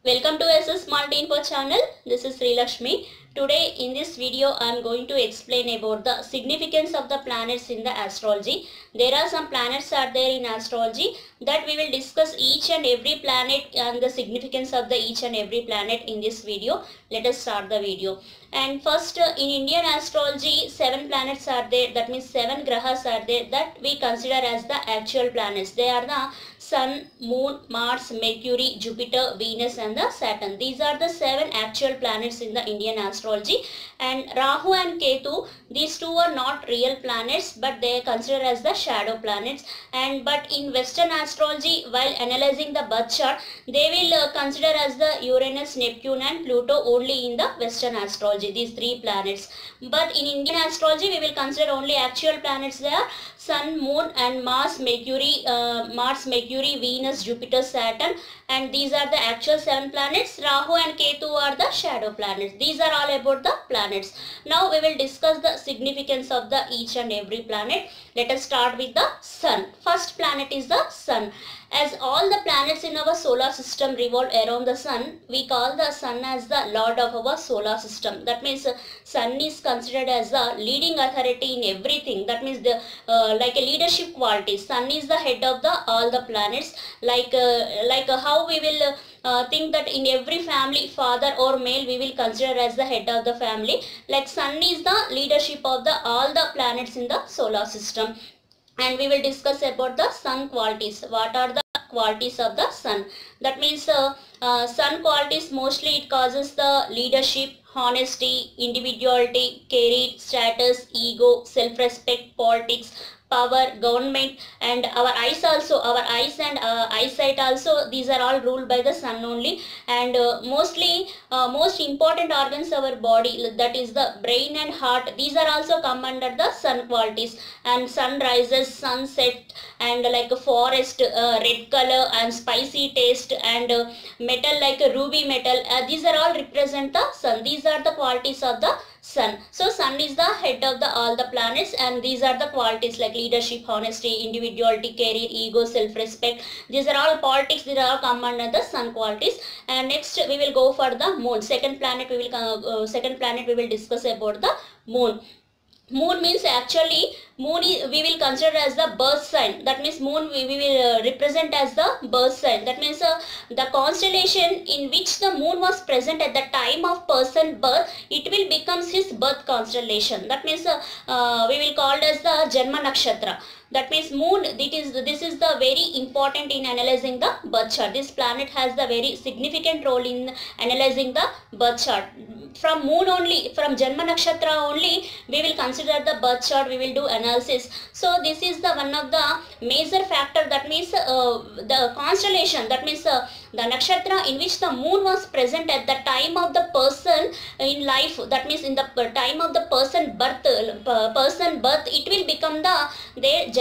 Welcome to SS Multi Info channel. This is Sri Lakshmi. Today in this video I am going to explain about the significance of the planets in the astrology. There are some planets are there in astrology that we will discuss each and every planet and the significance of the each and every planet in this video. Let us start the video. And first in Indian astrology 7 planets are there, that means 7 grahas are there that we consider as the actual planets. They are the Sun, Moon, Mars, Mercury, Jupiter, Venus and the Saturn. These are the 7 actual planets in the Indian astrology. And Rahu and Ketu, these two are not real planets but they are considered as the shadow planets. But in Western astrology, while analyzing the birth chart, they will consider as the Uranus, Neptune and Pluto only in the Western astrology, these 3 planets. But in Indian astrology, we will consider only actual planets there: Sun, Moon and Mars, Mercury, Venus, Jupiter, Saturn, and these are the actual 7 planets. Rahu and Ketu are the shadow planets. These are all about the planets. Now we will discuss the significance of the each and every planet. Let us start with the Sun. First planet is the Sun. As all the planets in our solar system revolve around the Sun, we call the Sun as the lord of our solar system. That means Sun is considered as the leading authority in everything. That means the like a leadership quality. Sun is the head of the all the planets. Like how we will think that in every family, father or male we will consider as the head of the family. Like Sun is the leadership of the all the planets in the solar system. And we will discuss about the Sun qualities. What are the qualities of the Sun? That means Sun qualities, mostly it causes the leadership, honesty, individuality, career, status, ego, self-respect, politics, power, government, and our eyes also, our eyes and eyesight also, these are all ruled by the Sun only. And mostly most important organs our body, that is the brain and heart, these are also come under the Sun qualities. And sunrises, sunset, and like a forest, red color and spicy taste, and metal like a ruby metal, these are all represent the Sun. These are the qualities of the Sun. So Sun is the head of the all the planets, and these are the qualities like leadership, honesty, individuality, career, ego, self-respect. These are all politics. These are all come under the Sun qualities. And next we will go for the Moon. Second planet we will discuss about the Moon. Moon means actually Moon is, we will consider as the birth sign. That means Moon we will represent as the birth sign. That means the constellation in which the Moon was present at the time of person birth, it will becomes his birth constellation. That means we will call it as the Janma Nakshatra. That means Moon, this is the very important in analyzing the birth chart. This planet has the very significant role in analyzing the birth chart. From Moon only, from Janma Nakshatra only, we will consider the birth chart, we will do analysis. So this is the one of the major factor. That means the constellation, that means the nakshatra in which the Moon was present at the time of the person in life, that means in the time of the person birth, it will become their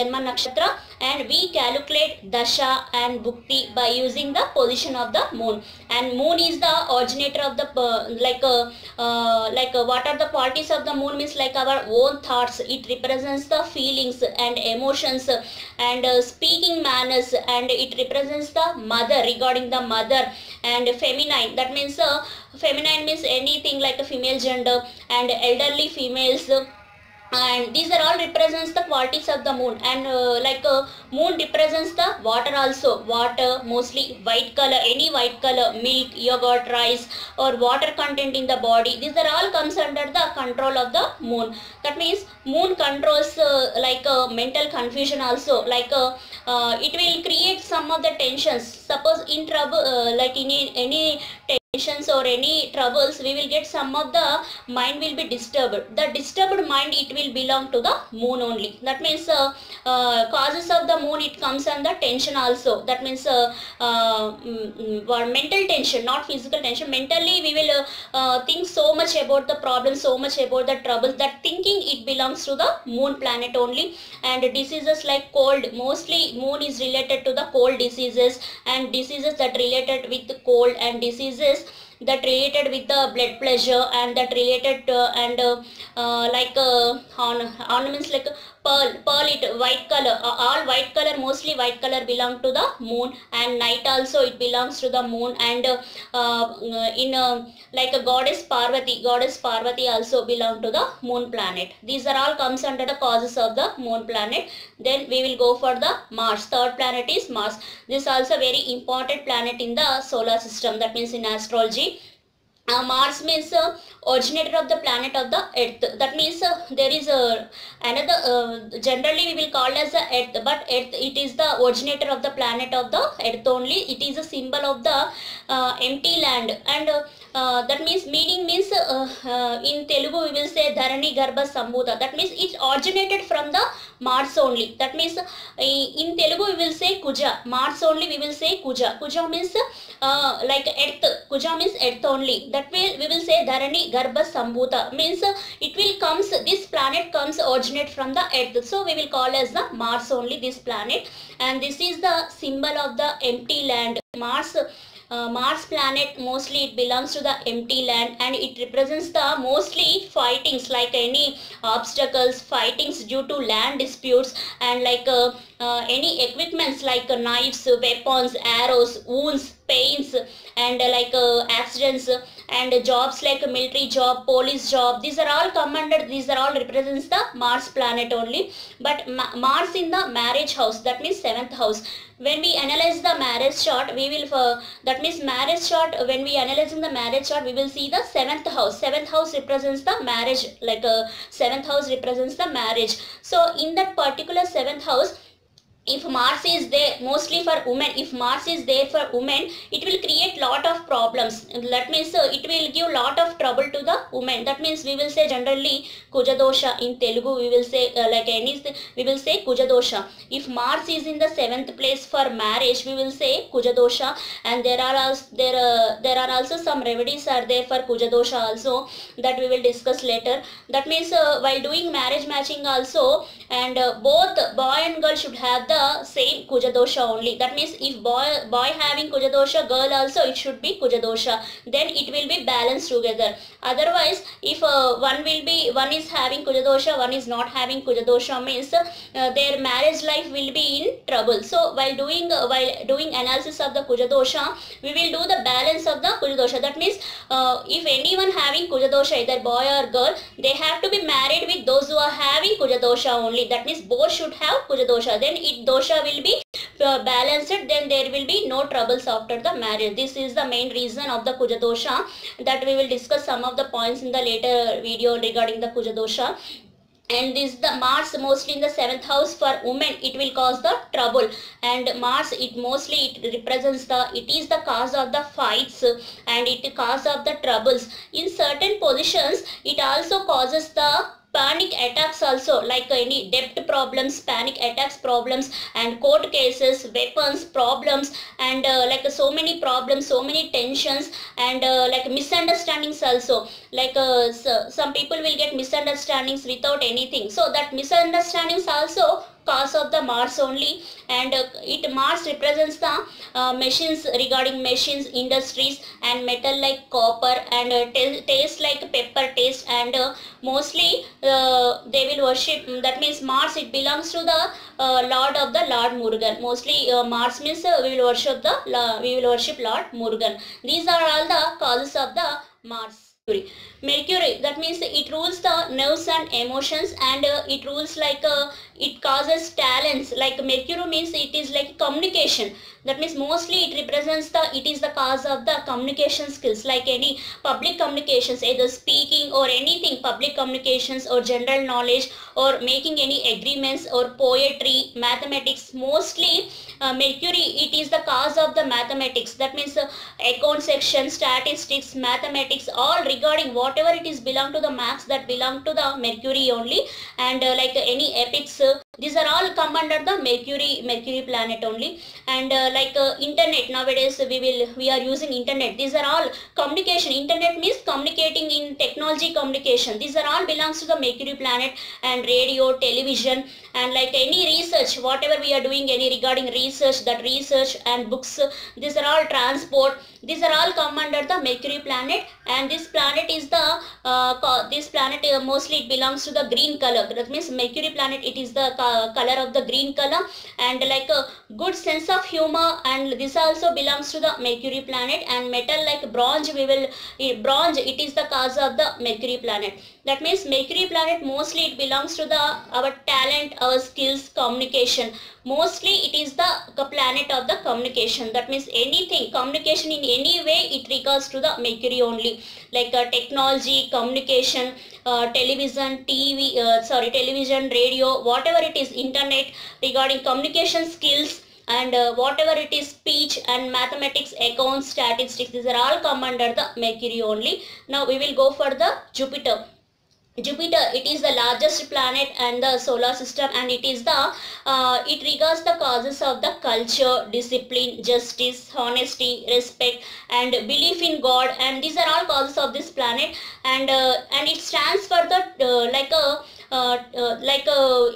Janma Nakshatra, and we calculate Dasha and Bhukti by using the position of the Moon. And Moon is the originator of the what are the qualities of the Moon means like our own thoughts. It represents the feelings and emotions and speaking manners, and it represents the mother, regarding the mother. And feminine, that means feminine means anything like a female gender and elderly females. And these are all represents the qualities of the Moon. And Moon represents the water also. Water, mostly white color, any white color, milk, yogurt, rice or water content in the body, these are all comes under the control of the Moon. That means Moon controls mental confusion also. It will create some of the tensions. Suppose in trouble, like in any tensions or any troubles, we will get some of the mind will be disturbed. The disturbed mind, it will belong to the Moon only. That means causes of the Moon, it comes under tension also. That means mental tension, not physical tension. Mentally we will think so much about the problem, so much about the troubles. That thinking, it belongs to the Moon planet only. And diseases like cold, mostly Moon is related to the cold diseases, and diseases that related with cold, and diseases that related with the blood pressure, and that related to, and ornaments like pearl it white color, all white color, mostly white color belong to the moon, and night also it belongs to the moon, and in like a goddess Parvati also belong to the moon planet. These are all comes under the causes of the moon planet. Then we will go for the Mars. Third planet is Mars. This is also very important planet in the solar system, that means in astrology. Mars means originator of the planet of the Earth. That means there is another, generally we will call as the Earth, but Earth, it is the originator of the planet of the Earth only. It is a symbol of the empty land, and that means meaning means in Telugu we will say Dharani Garbha Sambhuta. That means it originated from the Mars only. That means in Telugu we will say Kuja. Mars only we will say Kuja. Kuja means like Earth. Kuja means Earth only. That way we will say Dharani Garbha Sambhuta, means it will comes, this planet comes originate from the Earth. So we will call as the Mars only this planet, and this is the symbol of the empty land. Mars planet, mostly it belongs to the empty land, and it represents the mostly fightings, like any obstacles, fightings due to land disputes, and like any equipments like knives, weapons, arrows, wounds, pains, and like accidents, and jobs like military job, police job. These are all come under, these are all represents the Mars planet only. But Mars in the marriage house, that means 7th house. When we analyze the marriage chart, we will that means marriage chart, when we analyzing the marriage chart, we will see the 7th house. 7th house represents the marriage, like 7th house represents the marriage. So in that particular 7th house, if Mars is there, mostly for women, if Mars is there for women, it will create lot of problems. That means it will give lot of trouble to the women. That means we will say generally Kuja dosha. In Telugu we will say like any, we will say Kuja dosha. If Mars is in the 7th place for marriage, we will say Kuja dosha. And there are also some remedies are there for Kuja dosha also, that we will discuss later. That means while doing marriage matching also, and both boy and girl should have the same Kuja dosha only. That means if boy having Kuja dosha, girl also it should be Kuja dosha, then it will be balanced together. Otherwise, if one is having Kuja dosha, one is not having Kuja dosha, means their marriage life will be in trouble. So while doing analysis of the Kuja dosha, we will do the balance of the Kuja dosha. That means if anyone having Kuja dosha, either boy or girl, they have to be married with those who are having Kuja dosha only. That means both should have Kuja dosha. Then it dosha will be balanced, then there will be no troubles after the marriage. This is the main reason of the Kuja dosha, that we will discuss some of the points in the later video regarding the Kuja dosha. And this the Mars mostly in the 7th house for women, it will cause the trouble. And Mars, it mostly it represents the, it is the cause of the fights, and it cause of the troubles. In certain positions, it also causes the panic attacks also, like any debt problems, panic attacks problems, and court cases, weapons problems, and like so many problems, so many tensions, and like misunderstandings also. Like some people will get misunderstandings without anything. So that misunderstandings also cause of the Mars only. And Mars represents the machines, regarding machines, industries, and metal like copper, and taste like pepper taste, and mostly they will worship, that means Mars, it belongs to the Lord of the Lord Murugan. Mostly Mars means we will worship Lord Murugan. These are all the causes of the Mars. Mercury, that means it rules the nerves and emotions, and it rules like it causes talents. Like Mercury means it is like communication. That means mostly it represents the, it is the cause of the communication skills, like any public communications, either speaking or anything, public communications or general knowledge, or making any agreements, or poetry, mathematics. Mostly Mercury, it is the cause of the mathematics. That means account section, statistics, mathematics, all regarding whatever it is belong to the maths, that belong to the Mercury only. And like any epics, these are all come under the Mercury planet only. And like internet, nowadays we are using internet. These are all communication. Internet means communicating in technology, communication. These are all belongs to the Mercury planet. And radio, television, and like any research, whatever we are doing, any regarding research, that research and books, these are all transport, These are all come under the Mercury planet, and this planet is the mostly it belongs to the green color. That means Mercury planet, it is the color of the green color, and like a good sense of humor, and this also belongs to the Mercury planet. And metal like bronze, bronze, it is the cause of the Mercury planet. That means Mercury planet mostly it belongs to the our talent, our skills, communication. Mostly it is the planet of the communication. That means anything communication in any way, it regards to the Mercury only, like technology, communication, television, television, radio, whatever it is, internet, regarding communication skills, and whatever it is, speech and mathematics, accounts, statistics, these are all come under the Mercury only. Now we will go for the Jupiter. Jupiter, it is the largest planet in the solar system, and it is the it regards the causes of the culture, discipline, justice, honesty, respect, and belief in God, and these are all causes of this planet. And it stands for the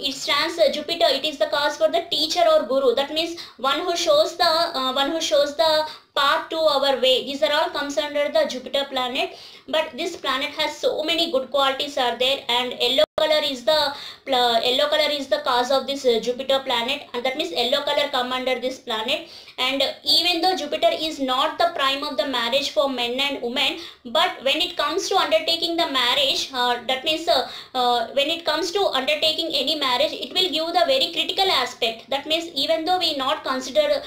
it stands Jupiter, it is the cause for the teacher or guru. That means one who shows the path to our way. These are all comes under the Jupiter planet. But this planet has so many good qualities are there, and yellow color is the cause of this Jupiter planet, and that means yellow color come under this planet. And even though Jupiter is not the prime of the marriage for men and women, but when it comes to undertaking the marriage, that means when it comes to undertaking any marriage, it will give the very critical aspect. That means even though we not consider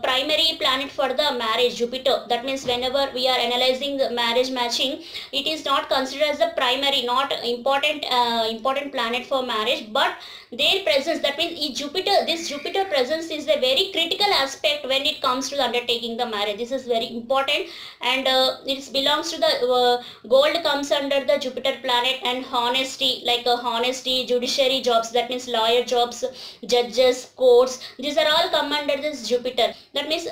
primary planet for the marriage, Jupiter, that means whenever we are analyzing the marriage matching, it is not considered as the primary, not important planet for marriage, but their presence, that means this Jupiter presence is a very critical aspect when it comes to undertaking the marriage. This is very important, and it belongs to the gold comes under the Jupiter planet, and honesty, like honesty, judiciary jobs, that means lawyer jobs, judges, courts, these are all come under this Jupiter. That means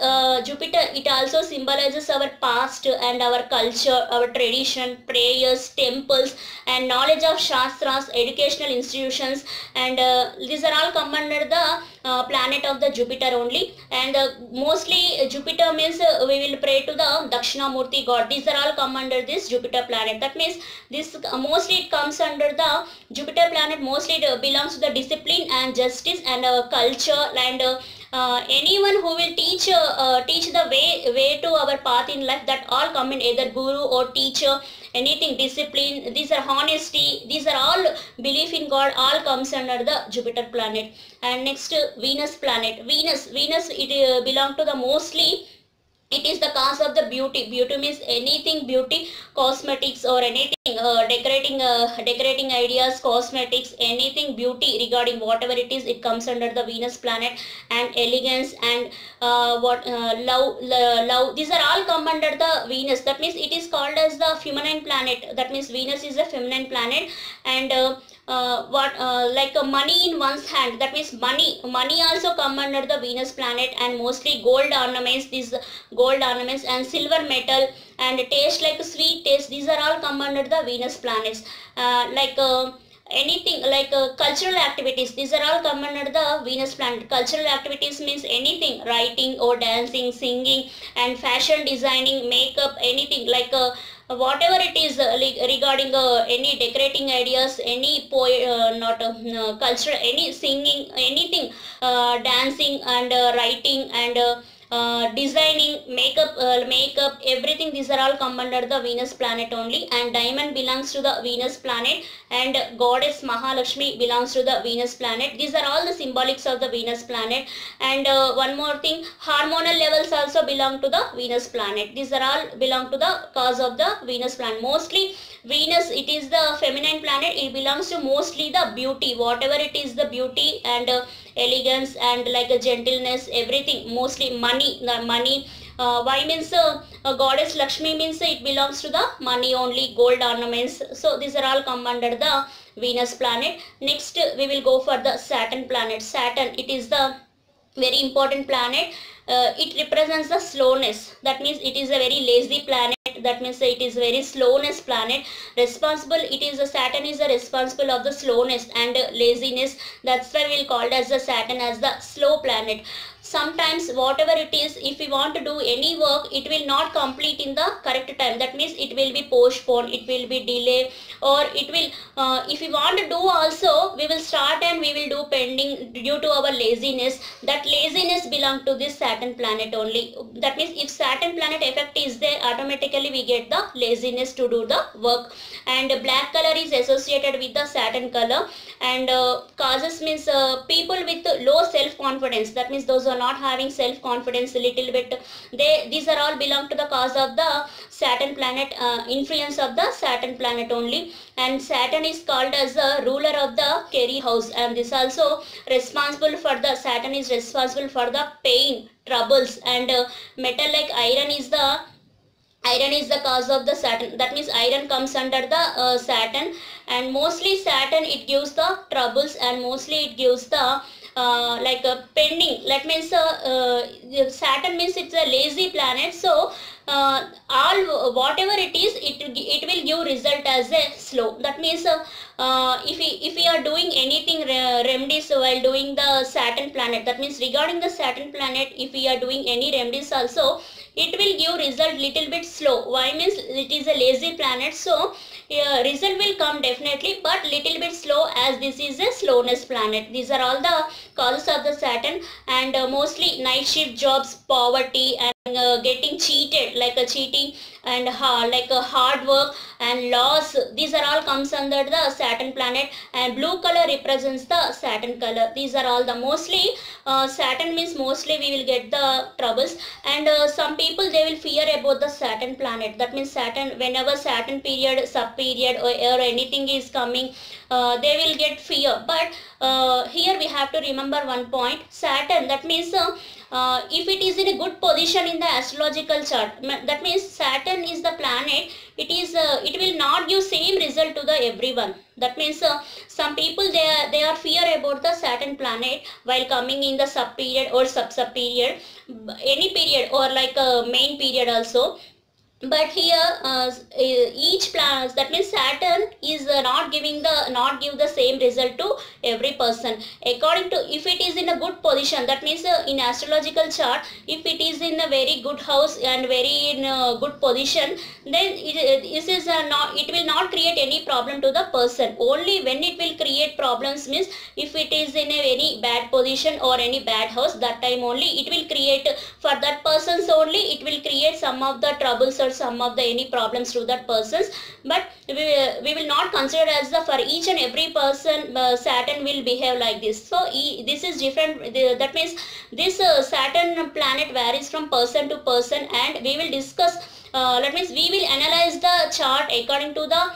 Jupiter, it also symbolizes our past and our culture, our tradition, prayers, temples, and knowledge of Shastras, educational institutions, and these are all come under the planet of the Jupiter only. And mostly Jupiter means we will pray to the Dakshinamurti god. These are all come under this Jupiter planet. That means this mostly it comes under the Jupiter planet. Mostly it belongs to the discipline and justice and culture, and anyone who will teach the way to our path in life, that all come in either guru or teacher, anything, discipline, these are honesty, these are all belief in God, all comes under the Jupiter planet. And next, Venus planet. Venus it belong to the mostly, it is the cause of the beauty. Beauty means anything beauty, cosmetics or anything, decorating ideas, cosmetics, anything beauty regarding whatever it is, it comes under the Venus planet. And elegance and love, these are all come under the Venus. That means it is called as the feminine planet. That means Venus is a feminine planet. And like money in one's hand, that means money also come under the Venus planet. And mostly gold ornaments, these gold ornaments and silver metal, and taste like sweet taste, these are all come under the Venus planets. Anything like cultural activities, these are all come under the Venus planet. Cultural activities means anything, writing or dancing, singing, and fashion designing, makeup, anything like whatever it is regarding any decorating ideas, any culture, any singing, anything, dancing and writing and designing, makeup, everything, these are all come under the Venus planet only. And diamond belongs to the Venus planet, and goddess Mahalakshmi belongs to the Venus planet. These are all the symbolics of the Venus planet. And one more thing, hormonal levels also belong to the Venus planet. These are all belong to the cause of the Venus planet. Mostly Venus, it is the feminine planet, it belongs to mostly the beauty, whatever it is, the beauty and elegance and like a gentleness, everything, mostly money. Why means goddess Lakshmi means it belongs to the money only, gold ornaments. So these are all come under the Venus planet. Next we will go for the Saturn planet. Saturn, it is the very important planet. It represents the slowness. That means it is a very lazy planet. That means it is very slowness planet. Responsible, it is Saturn is responsible of the slowness and laziness. That's why we'll call it as the Saturn as the slow planet. sometimes whatever it is, if we want to do any work, it will not complete in the correct time. That means it will be postponed, it will be delay, or it will if we want to do also, we will start and we will do pending due to our laziness. That laziness belong to this Saturn planet only. That means if Saturn planet effect is there, automatically we get the laziness to do the work. And black color is associated with the Saturn color, and causes means people with low self confidence. That means those who are not having self confidence a little bit, these are all belong to the cause of the Saturn planet, influence of the Saturn planet only. And Saturn is called as the ruler of the career house, and this also responsible for the Saturn is responsible for the pain, troubles, and metal like iron is the cause of the Saturn. That means iron comes under the Saturn, and mostly Saturn it gives the troubles, and mostly it gives the pending. That means Saturn means it's a lazy planet, so all whatever it is, it will give result as a slow. That means if we are doing anything remedies while doing the Saturn planet, that means regarding the Saturn planet, if we are doing any remedies also, it will give result little bit slow. Why means it is a lazy planet, so result will come definitely, but little bit slow, as this is a slowness planet. These are all the causes of the Saturn. And mostly night shift jobs, poverty, and getting cheated, like a cheating, and hard work and loss, these are all comes under the Saturn planet. And blue color represents the Saturn color. These are all the mostly Saturn means mostly we will get the troubles. And some people, they will fear about the Saturn planet. That means Saturn, whenever Saturn period, sub period, or anything is coming, they will get fear. But here we have to remember one point. Saturn, that means if it is in a good position in the astrological chart, that means Saturn is the planet, it will not give same result to the everyone. That means some people, they are fear about the Saturn planet while coming in the sub period or sub period, any period, or like a main period also. But here each planet, that means Saturn is not give the same result to every person. According to, if it is in a good position, that means in astrological chart, if it is in a very good house and very in a good position, then it will not create any problem to the person. Only when it will create problems means if it is in a very bad position or any bad house, that time only it will create, for that persons only it will create some of the troubles or some of the any problems to that persons. But we will not consider as the for each and every person Saturn will behave like this. So this is different. That means this Saturn planet varies from person to person, and we will discuss, that means we will analyze the chart according to the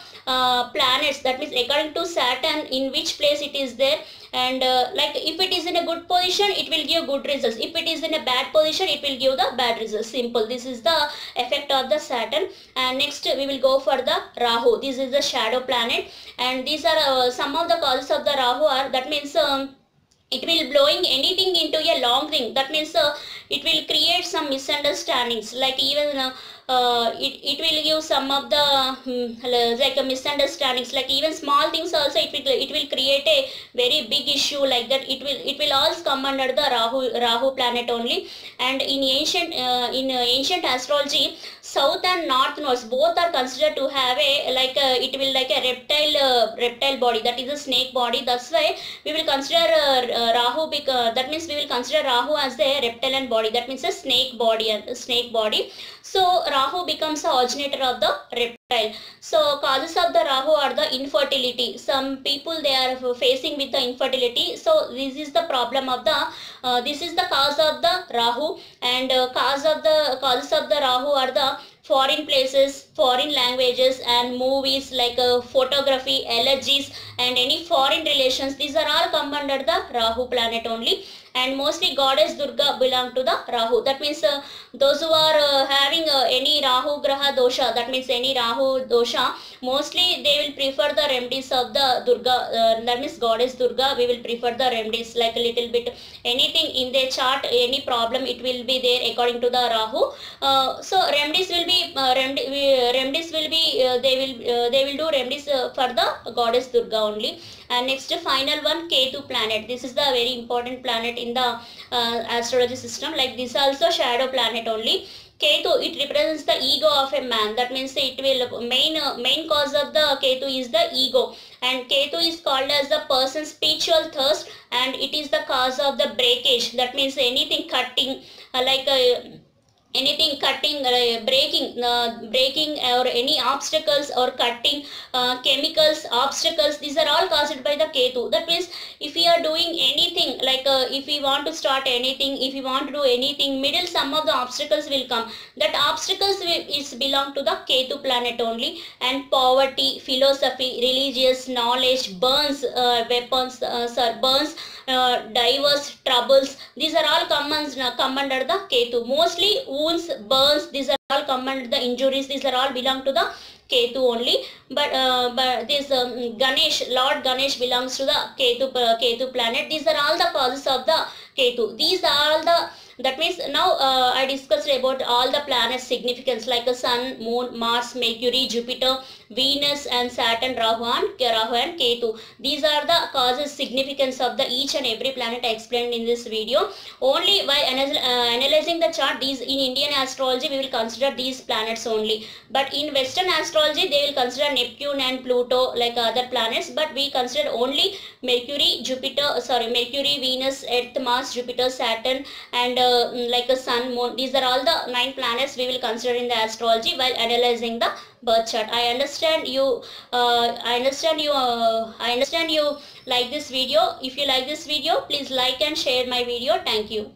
planets, that means according to Saturn in which place it is there. And like if it is in a good position, it will give good results. If it is in a bad position, it will give the bad results. Simple. This is the effect of the Saturn. And next we will go for the Rahu. This is the shadow planet, and these are some of the causes of the Rahu are, that means it will blowing anything into a long thing. That means it will create some misunderstandings, like even it will give some of the like misunderstandings, like even small things also it will create a very big issue like that. It will all come under the Rahu planet only. And in ancient astrology, south and north nodes both are considered to have a it will like a reptile body, that is a snake body. That's why we will consider Rahu, because that means we will consider Rahu as the reptilian body, that means a snake body. So Rahu becomes the originator of the reptile. So causes of the Rahu are the infertility. Some people, they are facing with the infertility. So this is the problem of the this is the cause of the Rahu. And causes of the Rahu are the foreign places, foreign languages, and movies, like photography, allergies, and any foreign relations. These are all come under the Rahu planet only. And mostly goddess Durga belong to the Rahu. That means those who are having any Rahu Graha dosha, that means any Rahu dosha, mostly they will prefer the remedies of the Durga, that means goddess Durga. We will prefer the remedies, like a little bit anything in their chart, any problem, it will be there according to the Rahu. So remedies will be they will do remedies for the goddess Durga only. And next final one, Ketu planet. This is the very important planet in the astrology system. Like this also shadow planet only. Ketu, it represents the ego of a man. That means it will main cause of the Ketu is the ego, and Ketu is called as the person's spiritual thirst, and it is the cause of the breakage. That means anything cutting, anything cutting, breaking or any obstacles or cutting, chemicals, obstacles, these are all caused by the Ketu. That means if we are doing anything, if we want to start anything, if we want to do anything, middle some of the obstacles will come. That obstacles is belong to the Ketu planet only. And poverty, philosophy, religious knowledge, burns, weapons, burns, diverse troubles, these are all come under the Ketu. Mostly wounds, burns, these are all come under the injuries, these are all belong to the Ketu only. But this Ganesh, Lord Ganesh belongs to the Ketu planet. These are all the causes of the Ketu. These are all the, that means now I discussed about all the planets significance, like the Sun, Moon, Mars, Mercury, Jupiter, Venus and Saturn, Rahu and Ketu. These are the causes significance of the each and every planet I explained in this video. Only by analyzing the chart, these in Indian astrology we will consider these planets only. But in Western astrology they will consider Neptune and Pluto like other planets. But we consider only Mercury, Mercury, Venus, Earth, Mars, Jupiter, Saturn and like a Sun, Moon. These are all the 9 planets we will consider in the astrology while analyzing the birth chart. I understand you like this video. If you like this video, please like and share my video. Thank you.